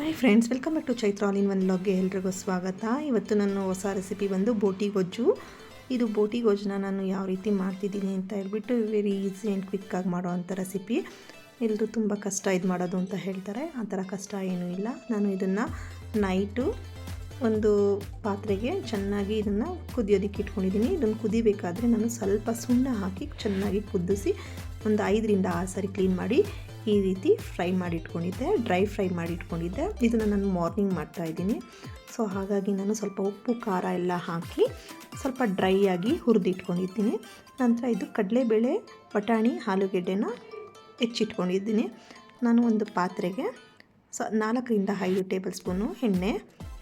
Hi friends, welcome back to Chaitra all in one ವ್ಲಾಗ್ಗೆ ಎಲ್ರಿಗೂ ಸ್ವಾಗತ. ಇವತ್ತು ನನ್ನ ಹೊಸ ರೆಸಿಪಿ ಬಂದು ಬೋಟಿ ಗೊಜ್ಜು. ಇದು ಬೋಟಿ ಗೊಜ್ಜನ್ನ ನಾನು ಯಾವ ರೀತಿ ಮಾಡ್ತಿದ್ದೀನಿ ಅಂತ ಹೇಳ್ಬಿಟ್ಟು ವೆರಿ ಈಸಿ ಆ್ಯಂಡ್ ಕ್ವಿಕ್ಕಾಗಿ ಮಾಡೋವಂಥ ರೆಸಿಪಿ. ಎಲ್ಲರೂ ತುಂಬ ಕಷ್ಟ ಇದು ಮಾಡೋದು ಅಂತ ಹೇಳ್ತಾರೆ, ಆ ಥರ ಕಷ್ಟ ಏನೂ ಇಲ್ಲ. ನಾನು ಇದನ್ನು ನೈಟು ಒಂದು ಪಾತ್ರೆಗೆ ಚೆನ್ನಾಗಿ ಇದನ್ನು ಕುದಿಯೋದಕ್ಕೆ ಇಟ್ಕೊಂಡಿದ್ದೀನಿ. ಇದನ್ನು ಕುದಿಬೇಕಾದ್ರೆ ನಾನು ಸ್ವಲ್ಪ ಸುಣ್ಣ ಹಾಕಿ ಚೆನ್ನಾಗಿ ಕುದಿಸಿ ಒಂದು 5ರಿಂದ 6 ಸರಿ ಕ್ಲೀನ್ ಮಾಡಿ ಈ ರೀತಿ ಫ್ರೈ ಮಾಡಿ ಇಟ್ಕೊಂಡಿದ್ದೆ, ಡ್ರೈ ಫ್ರೈ ಮಾಡಿ ಇಟ್ಕೊಂಡಿದ್ದೆ. ಇದನ್ನು ನಾನು ಮಾರ್ನಿಂಗ್ ಮಾಡ್ತಾಯಿದ್ದೀನಿ. ಸೊ ಹಾಗಾಗಿ ನಾನು ಸ್ವಲ್ಪ ಉಪ್ಪು ಖಾರ ಎಲ್ಲ ಹಾಕಿ ಸ್ವಲ್ಪ ಡ್ರೈ ಆಗಿ ಹುರಿದಿಟ್ಕೊಂಡಿದ್ದೀನಿ. ನಂತರ ಇದು ಕಡಲೆಬೇಳೆ, ಬಟಾಣಿ, ಆಲೂಗೆಡ್ಡೆನ ಹೆಚ್ಚಿಟ್ಕೊಂಡಿದ್ದೀನಿ. ನಾನು ಒಂದು ಪಾತ್ರೆಗೆ 4ರಿಂದ 5 ಟೇಬಲ್ ಸ್ಪೂನು ಎಣ್ಣೆ.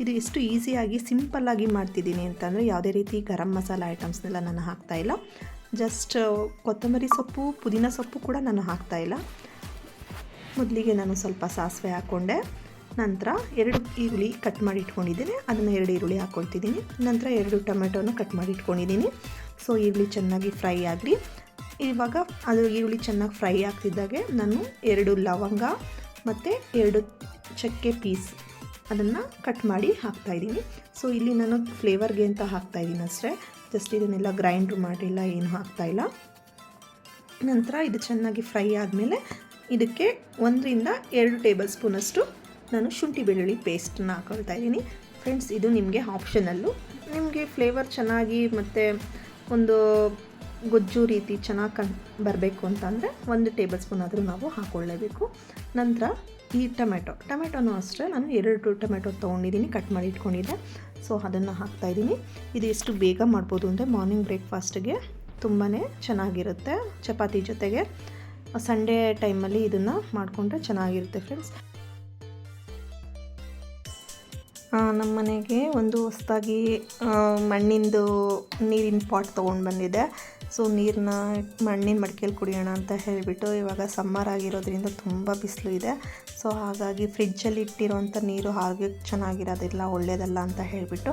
ಇದು ಎಷ್ಟು ಈಸಿಯಾಗಿ ಸಿಂಪಲ್ಲಾಗಿ ಮಾಡ್ತಿದ್ದೀನಿ ಅಂತಂದರೆ ಯಾವುದೇ ರೀತಿ ಗರಂ ಮಸಾಲ ಐಟಮ್ಸ್ನೆಲ್ಲ ನಾನು ಹಾಕ್ತಾಯಿಲ್ಲ. ಜಸ್ಟ್ ಕೊತ್ತಂಬರಿ ಸೊಪ್ಪು, ಪುದೀನ ಸೊಪ್ಪು ಕೂಡ ನಾನು ಹಾಕ್ತಾಯಿಲ್ಲ. ಮೊದಲಿಗೆ ನಾನು ಸ್ವಲ್ಪ ಸಾಸಿವೆ ಹಾಕ್ಕೊಂಡೆ. ನಂತರ 2 ಈರುಳ್ಳಿ ಕಟ್ ಮಾಡಿ ಇಟ್ಕೊಂಡಿದ್ದೀನಿ, ಅದನ್ನು 2 ಈರುಳ್ಳಿ ಹಾಕ್ಕೊಳ್ತಿದ್ದೀನಿ. ನಂತರ 2 ಟೊಮೆಟೊನ ಕಟ್ ಮಾಡಿ ಇಟ್ಕೊಂಡಿದ್ದೀನಿ. ಸೊ ಈರುಳ್ಳಿ ಚೆನ್ನಾಗಿ ಫ್ರೈ ಆಗಲಿ. ಇವಾಗ ಅದು ಈರುಳ್ಳಿ ಚೆನ್ನಾಗಿ ಫ್ರೈ ಆಗ್ತಿದ್ದಾಗೆ ನಾನು 2 ಲವಂಗ ಮತ್ತು 2 ಚಕ್ಕೆ ಪೀಸ್ ಅದನ್ನು ಕಟ್ ಮಾಡಿ ಹಾಕ್ತಾಯಿದ್ದೀನಿ. ಸೊ ಇಲ್ಲಿ ನಾನು ಫ್ಲೇವರ್ಗೆ ಅಂತ ಹಾಕ್ತಾಯಿದ್ದೀನಿ ಅಷ್ಟೇ, ಜಸ್ಟ್ ಇದನ್ನೆಲ್ಲ ಗ್ರೈಂಡ್ರು ಮಾಡಿಲ್ಲ, ಏನು ಹಾಕ್ತಾಯಿಲ್ಲ. ನಂತರ ಇದು ಚೆನ್ನಾಗಿ ಫ್ರೈ ಆದಮೇಲೆ ಇದಕ್ಕೆ 1ರಿಂದ 2 ಟೇಬಲ್ ಸ್ಪೂನಷ್ಟು ನಾನು ಶುಂಠಿ ಬೆಳ್ಳುಳ್ಳಿ ಪೇಸ್ಟನ್ನ ಹಾಕೊಳ್ತಾ ಇದ್ದೀನಿ. ಫ್ರೆಂಡ್ಸ್, ಇದು ನಿಮಗೆ ಆಪ್ಷನಲ್ಲು. ನಿಮಗೆ ಫ್ಲೇವರ್ ಚೆನ್ನಾಗಿ ಮತ್ತು ಒಂದು ಗೊಜ್ಜು ರೀತಿ ಚೆನ್ನಾಗಿ ಬರಬೇಕು ಅಂತಂದರೆ 1 ಟೇಬಲ್ ಸ್ಪೂನ್ ಆದರೂ ನಾವು ಹಾಕ್ಕೊಳ್ಳೇಬೇಕು. ನಂತರ ಈ ಟೊಮೆಟೊನೂ ಅಷ್ಟೇ ನಾನು 2 ಟೊಮೆಟೊ ತೊಗೊಂಡಿದ್ದೀನಿ, ಕಟ್ ಮಾಡಿ ಇಟ್ಕೊಂಡಿದ್ದೆ. ಸೊ ಅದನ್ನು ಹಾಕ್ತಾಯಿದ್ದೀನಿ. ಇದು ಎಷ್ಟು ಬೇಗ ಮಾಡ್ಬೋದು ಅಂದರೆ ಮಾರ್ನಿಂಗ್ ಬ್ರೇಕ್ಫಾಸ್ಟಿಗೆ ತುಂಬಾ ಚೆನ್ನಾಗಿರುತ್ತೆ. ಚಪಾತಿ ಜೊತೆಗೆ ಸಂಡೇ ಟೈಮಲ್ಲಿ ಇದನ್ನು ಮಾಡಿಕೊಂಡ್ರೆ ಚೆನ್ನಾಗಿರುತ್ತೆ ಫ್ರೆಂಡ್ಸ್. ನಮ್ಮ ಮನೆಗೆ ಒಂದು ಹೊಸದಾಗಿ ಮಣ್ಣಿಂದು ನೀರಿನ ಪಾಟ್ ತೊಗೊಂಡು ಬಂದಿದ್ದೆ. ಸೊ ನೀರನ್ನ ಮಣ್ಣಿನ ಮಡಿಕೆಯಲ್ಲಿ ಕುಡಿಯೋಣ ಅಂತ ಹೇಳಿಬಿಟ್ಟು, ಇವಾಗ ಸಮ್ಮರ್ ಆಗಿರೋದ್ರಿಂದ ತುಂಬ ಬಿಸಿಲು ಇದೆ. ಸೊ ಹಾಗಾಗಿ ಫ್ರಿಜ್ಜಲ್ಲಿ ಇಟ್ಟಿರೋವಂಥ ನೀರು ಹಾಗೆ ಚೆನ್ನಾಗಿರೋದಿಲ್ಲ, ಒಳ್ಳೆಯದಲ್ಲ ಅಂತ ಹೇಳಿಬಿಟ್ಟು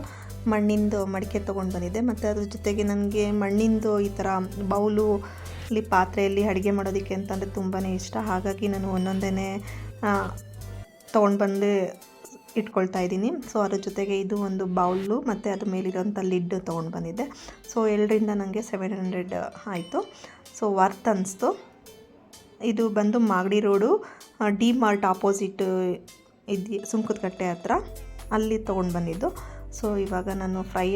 ಮಣ್ಣಿಂದು ಮಡಿಕೆ ತೊಗೊಂಡು ಬಂದಿದ್ದೆ. ಮತ್ತು ಅದ್ರ ಜೊತೆಗೆ ನನಗೆ ಮಣ್ಣಿಂದು ಈ ಥರ ಬೌಲು ಇಲ್ಲಿ ಪಾತ್ರೆಯಲ್ಲಿ ಅಡುಗೆ ಮಾಡೋದಕ್ಕೆ ಅಂತಂದರೆ ತುಂಬಾ ಇಷ್ಟ. ಹಾಗಾಗಿ ನಾನು ಒಂದೊಂದೇ ತೊಗೊಂಡು ಬಂದು ಇಟ್ಕೊಳ್ತಾ ಇದ್ದೀನಿ. ಸೊ ಅದ್ರ ಜೊತೆಗೆ ಇದು ಒಂದು ಬೌಲು ಮತ್ತು ಅದ್ರ ಮೇಲಿರೋಂಥ ಲಿಡ್ ತೊಗೊಂಡು ಬಂದಿದ್ದೆ. ಸೊ 2ರಿಂದ ನನಗೆ 700 ಆಯಿತು. ಸೊ ವರ್ತ್ ಅನ್ನಿಸ್ತು. ಇದು ಬಂದು Magadi road, D mart opposite Sunkadakatte ಹತ್ರ, ಅಲ್ಲಿ ತೊಗೊಂಡು ಬಂದಿದ್ದು. ಸೊ ಇವಾಗ ನಾನು ಫ್ರೈ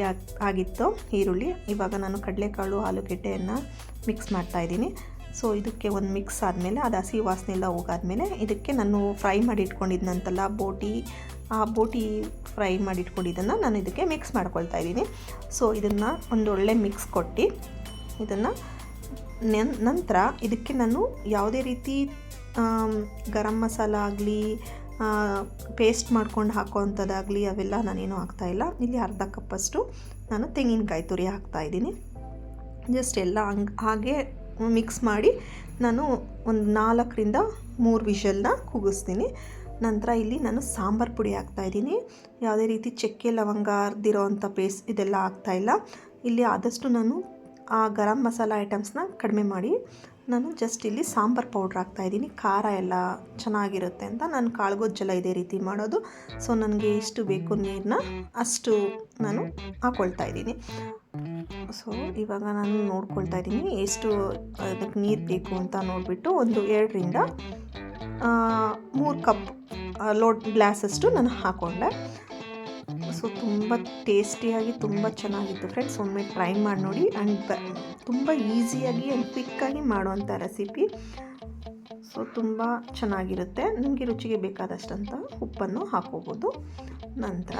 ಆಗಿತ್ತು ಈರುಳ್ಳಿ. ಇವಾಗ ನಾನು ಕಡಲೆಕಾಳು, ಆಲೂಗೆಡ್ಡೆಯನ್ನು ಮಿಕ್ಸ್ ಮಾಡ್ತಾಯಿದ್ದೀನಿ. ಸೊ ಇದಕ್ಕೆ ಒಂದು ಮಿಕ್ಸ್ ಆದಮೇಲೆ ಅದು ಹಸಿ ವಾಸನೆ ಎಲ್ಲ ಹೋಗಾದ್ಮೇಲೆ ಇದಕ್ಕೆ ನಾನು ಫ್ರೈ ಮಾಡಿ ಇಟ್ಕೊಂಡಿದ್ದಂತಲ್ಲ ಆ ಬೋಟಿ ಫ್ರೈ ಮಾಡಿ ಇಟ್ಕೊಂಡಿದ್ದನ್ನು ನಾನು ಇದಕ್ಕೆ ಮಿಕ್ಸ್ ಮಾಡ್ಕೊಳ್ತಾ ಇದ್ದೀನಿ. ಸೊ ಇದನ್ನು ಒಂದೊಳ್ಳೆ ಮಿಕ್ಸ್ ಕೊಟ್ಟು ಇದನ್ನು ನಂತರ ಇದಕ್ಕೆ ನಾನು ಯಾವುದೇ ರೀತಿ ಗರಂ ಮಸಾಲ ಆಗಲಿ, ಪೇಸ್ಟ್ ಮಾಡ್ಕೊಂಡು ಹಾಕೋವಂಥದ್ದಾಗಲಿ ಅವೆಲ್ಲ ನಾನೇನು ಹಾಕ್ತಾಯಿಲ್ಲ. ಇಲ್ಲಿ ಅರ್ಧ ಕಪ್ಪಷ್ಟು ನಾನು ತೆಂಗಿನಕಾಯಿ ತುರಿ ಹಾಕ್ತಾಯಿದ್ದೀನಿ. ಜಸ್ಟ್ ಎಲ್ಲ ಹಾಗೆ ಮಿಕ್ಸ್ ಮಾಡಿ ನಾನು ಒಂದು 4ರಿಂದ 3 ವಿಷಲ್ನ ಕೂಗಿಸ್ತೀನಿ. ನಂತರ ಇಲ್ಲಿ ನಾನು ಸಾಂಬಾರು ಪುಡಿ ಹಾಕ್ತಾಯಿದ್ದೀನಿ. ಯಾವುದೇ ರೀತಿ ಚಕ್ಕೆ ಲವಂಗ ಅರ್ದಿರೋ ಅಂಥ ಪೇಸ್ಟ್ ಇದೆಲ್ಲ ಹಾಕ್ತಾಯಿಲ್ಲ. ಇಲ್ಲಿ ಆದಷ್ಟು ನಾನು ಆ ಗರಂ ಮಸಾಲ ಐಟಮ್ಸ್ನ ಕಡಿಮೆ ಮಾಡಿ ನಾನು ಜಸ್ಟ್ ಇಲ್ಲಿ ಸಾಂಬಾರು ಪೌಡ್ರ್ ಹಾಕ್ತಾಯಿದ್ದೀನಿ. ಖಾರ ಎಲ್ಲ ಚೆನ್ನಾಗಿರುತ್ತೆ ಅಂತ ನಾನು ಕಾಳುಗೊಜ್ಜೆಲ್ಲ ಇದೇ ರೀತಿ ಮಾಡೋದು. ಸೊ ನನಗೆ ಎಷ್ಟು ಬೇಕು ನೀರನ್ನ ಅಷ್ಟು ನಾನು ಹಾಕ್ಕೊಳ್ತಾ ಇದ್ದೀನಿ. ಸೊ ಇವಾಗ ನಾನು ನೋಡ್ಕೊಳ್ತಾ ಇದ್ದೀನಿ ಎಷ್ಟು ಅದಕ್ಕೆ ನೀರು ಬೇಕು ಅಂತ ನೋಡಿಬಿಟ್ಟು ಒಂದು 2ರಿಂದ 3 ಕಪ್ ಲೋಡ್ ಗ್ಲಾಸಷ್ಟು ನಾನು ಹಾಕ್ಕೊಂಡೆ. ಸೊ ತುಂಬ ಟೇಸ್ಟಿಯಾಗಿ ತುಂಬ ಚೆನ್ನಾಗಿತ್ತು ಫ್ರೆಂಡ್ಸ್. ಒಮ್ಮೆ ಟ್ರೈ ಮಾಡಿ ನೋಡಿ. ಆ್ಯಂಡ್ ತುಂಬ ಈಸಿಯಾಗಿ ಆ್ಯಂಡ್ ಕ್ವಿಕ್ಕಾಗಿ ಮಾಡುವಂಥ ರೆಸಿಪಿ. ಸೊ ತುಂಬ ಚೆನ್ನಾಗಿರುತ್ತೆ. ನಿಮಗೆ ರುಚಿಗೆ ಬೇಕಾದಷ್ಟಂತ ಉಪ್ಪನ್ನು ಹಾಕೋಬೋದು. ನಂತರ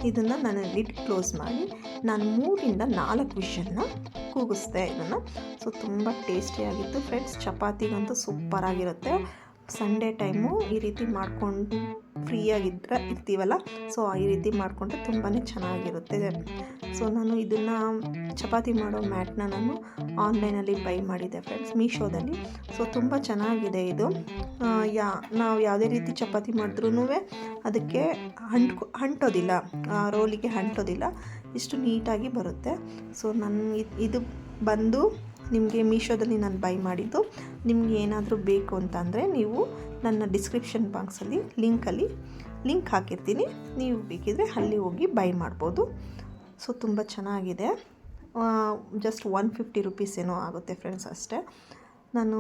ಇದನ್ನು ನಾನು ಲಿಡ್ ಕ್ಲೋಸ್ ಮಾಡಿ ನಾನು 3ರಿಂದ 4 ವಿಷಲ್ನ ಕೂಗಿಸ್ದೆ ಇದನ್ನು. ಸೊ ತುಂಬ ಟೇಸ್ಟಿಯಾಗಿತ್ತು ಫ್ರೆಂಡ್ಸ್. ಚಪಾತಿಗಂತೂ ಸೂಪರಾಗಿರುತ್ತೆ. ಸಂಡೇ ಟೈಮು ಈ ರೀತಿ ಮಾಡಿಕೊಂಡು ಫ್ರೀಯಾಗಿದ್ದರೆ ಇರ್ತೀವಲ್ಲ, ಸೊ ಈ ರೀತಿ ಮಾಡಿಕೊಂಡ್ರೆ ತುಂಬಾ ಚೆನ್ನಾಗಿರುತ್ತೆ. ಸೊ ನಾನು ಇದನ್ನು ಚಪಾತಿ ಮಾಡೋ ಮ್ಯಾಟ್ನ ನಾನು ಆನ್ಲೈನಲ್ಲಿ ಬೈ ಮಾಡಿದ್ದೆ ಫ್ರೆಂಡ್ಸ್, ಮೀಶೋದಲ್ಲಿ. ಸೊ ತುಂಬ ಚೆನ್ನಾಗಿದೆ ಇದು. ನಾವು ಯಾವುದೇ ರೀತಿ ಚಪಾತಿ ಮಾಡಿದ್ರೂ ಅದಕ್ಕೆ ಅಂಟೋದಿಲ್ಲ, ರೋಲಿಗೆ ಅಂಟೋದಿಲ್ಲ, ಇಷ್ಟು ನೀಟಾಗಿ ಬರುತ್ತೆ. ಸೊ ಇದು ಬಂದು ನಿಮಗೆ ಮೀಶೋದಲ್ಲಿ ನಾನು ಬೈ ಮಾಡಿದ್ದು. ನಿಮ್ಗೆ ಏನಾದರೂ ಬೇಕು ಅಂತಂದರೆ ನೀವು ನನ್ನ ಡಿಸ್ಕ್ರಿಪ್ಷನ್ ಬಾಕ್ಸಲ್ಲಿ ಲಿಂಕಲ್ಲಿ ಲಿಂಕ್ ಹಾಕಿರ್ತೀನಿ, ನೀವು ಬೇಕಿದ್ರೆ ಅಲ್ಲಿ ಹೋಗಿ ಬೈ ಮಾಡ್ಬೋದು. ಸೊ ತುಂಬ ಚೆನ್ನಾಗಿದೆ. ಜಸ್ಟ್ 150 ರುಪೀಸ್ ಏನೋ ಆಗುತ್ತೆ ಫ್ರೆಂಡ್ಸ್ ಅಷ್ಟೇ. ನಾನು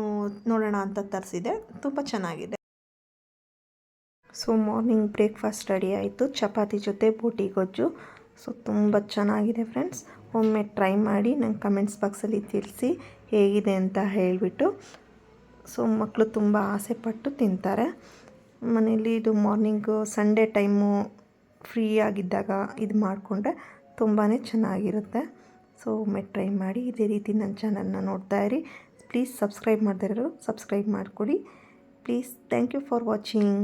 ನೋಡೋಣ ಅಂತ ತರಿಸಿದೆ, ತುಂಬ ಚೆನ್ನಾಗಿದೆ. ಸೊ ಮಾರ್ನಿಂಗ್ ಬ್ರೇಕ್ಫಾಸ್ಟ್ ರೆಡಿ ಆಯಿತು, ಚಪಾತಿ ಜೊತೆ ಬೋಟಿ ಗೊಜ್ಜು. ಸೊ ತುಂಬ ಚೆನ್ನಾಗಿದೆ ಫ್ರೆಂಡ್ಸ್. ಒಮ್ಮೆ ಟ್ರೈ ಮಾಡಿ ನಂಗೆ ಕಮೆಂಟ್ಸ್ ಬಾಕ್ಸಲ್ಲಿ ತಿಳಿಸಿ ಹೇಗಿದೆ ಅಂತ ಹೇಳಿಬಿಟ್ಟು. ಸೊ ಮಕ್ಕಳು ತುಂಬ ಆಸೆಪಟ್ಟು ತಿಂತಾರೆ ಮನೇಲಿ. ಇದು ಮಾರ್ನಿಂಗು ಸಂಡೇ ಟೈಮು ಫ್ರೀ ಆಗಿದ್ದಾಗ ಇದು ಮಾಡಿಕೊಂಡ್ರೆ ತುಂಬಾ ಚೆನ್ನಾಗಿರುತ್ತೆ. ಸೊ ಒಮ್ಮೆ ಟ್ರೈ ಮಾಡಿ. ಇದೇ ರೀತಿ ನನ್ನ ಚಾನಲ್ನ ನೋಡ್ತಾ ಇರಿ. ಪ್ಲೀಸ್ ಸಬ್ಸ್ಕ್ರೈಬ್ ಮಾಡದೇ ಇರೋರು ಸಬ್ಸ್ಕ್ರೈಬ್ ಮಾಡಿಕೊಡಿ please. Thank you for watching.